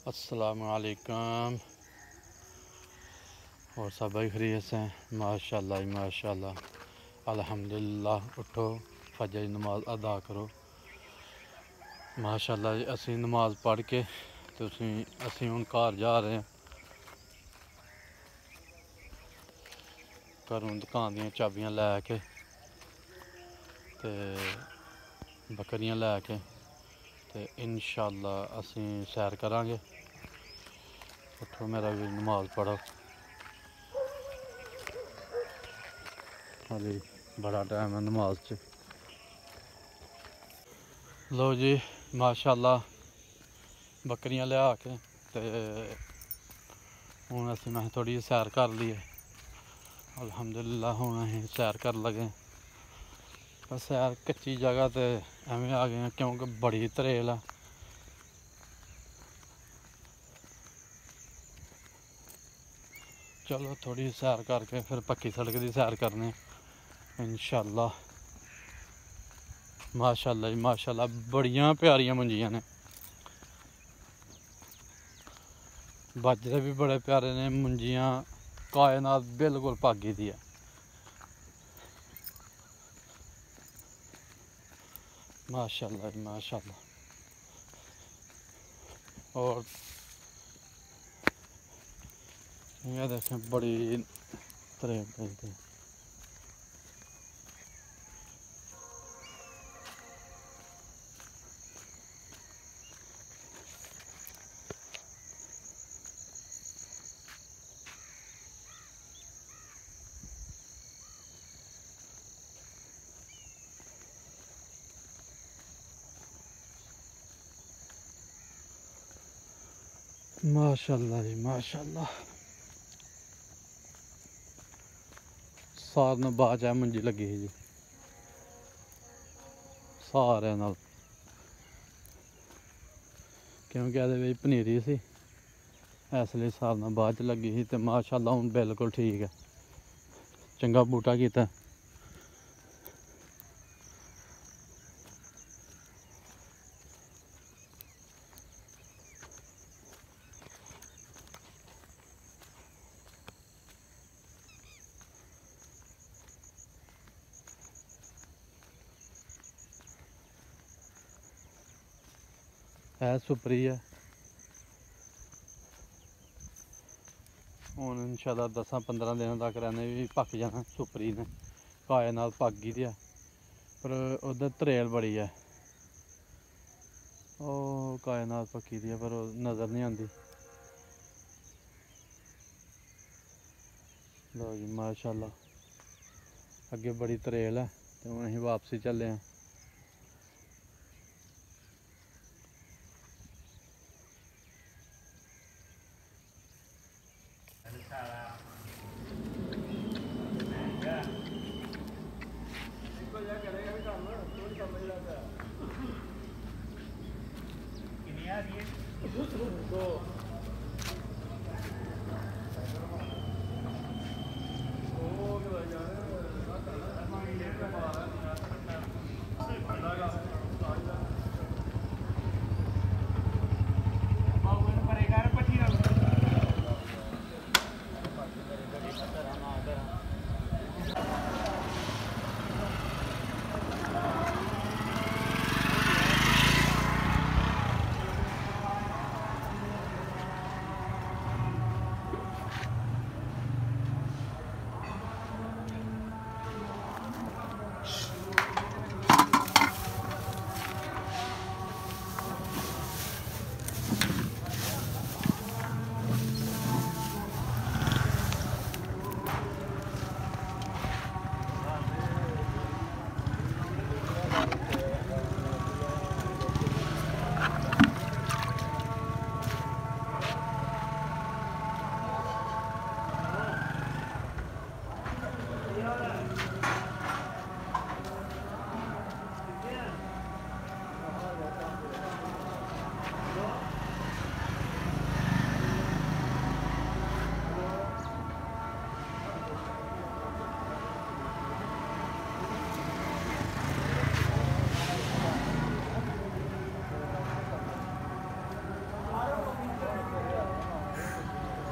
अस्सलामुअलैकुम। और सब भाई खैरियत से हैं? माशाअल्लाह ही माशाअल्लाह, अल्हम्दुलिल्लाह। उठो, फजर नमाज अदा करो। माशाअल्लाह जी, असी नमाज पढ़ के तो असी हुण घर जा रहे हैं। घरों दुकान दियां चाबियां लैके ते बकरियां लैके ते इंशाअल्लाह असी सैर करांगे। उठो मेरा भी, नमाज पढ़ो। अभी बड़ा टाइम है नमाज च। लो जी, माशाअल्लाह बकरियां लिया के ते हुण असी मैं थोड़ी सैर कर लीए। अल्हम्दुलिल्लाह हुण असीं सैर कर लगे। पर सैर कच्ची जगह ते एवें आ गए क्योंकि बड़ी तरेल है। चलो थोड़ी सैर करके फिर पक्की सड़क की सैर करने इंशाअल्लाह। माशाअल्लाह जी माशाअल्लाह, बड़ियां प्यारियां मुंजियां ने। बाजरे भी बड़े प्यारे ने। मुंजियां कायनात बिल्कुल भागी दी है। माशाअल्लाह जी माशाअल्लाह। और ये देखें बड़ी तरेल है। माशाअल्लाह जी माशाअल्लाह। सारे बाद च मुंजी लगी ही जी, सारे नाल, क्योंकि ये पनीरी सी इसलिए सारे बाद च लगी ही। तो माशाअल्लाह हुण बिल्कुल ठीक है, चंगा बूटा कीता। है सुपरी है। हुण इंशाअल्लाह 10-15 दिन तक रहने भी पक जाना। सुपरी ने काए नाल पक गई है, पर उधर तरेल बड़ी है। ओ काए नाल पकी दी है पर नज़र नहीं आती। लो जी माशाअल्लाह, अगे बड़ी तरेल है तो हुण असीं वापसी चले हैं।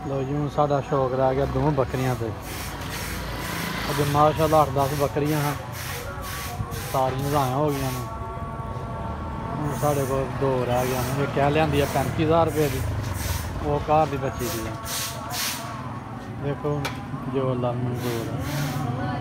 लो जी हूँ साढ़ा शौक रह गया 2 बकरियां ते अगे माशाअल्लाह 8-10 बकरियां हैं सारियां लाया हो गई ने हूँ साढ़े को 2 रह गया ने एक लिया 35,000 रुपये की वो घर की बची दी है देखो जो अल्लाह मंजूर है।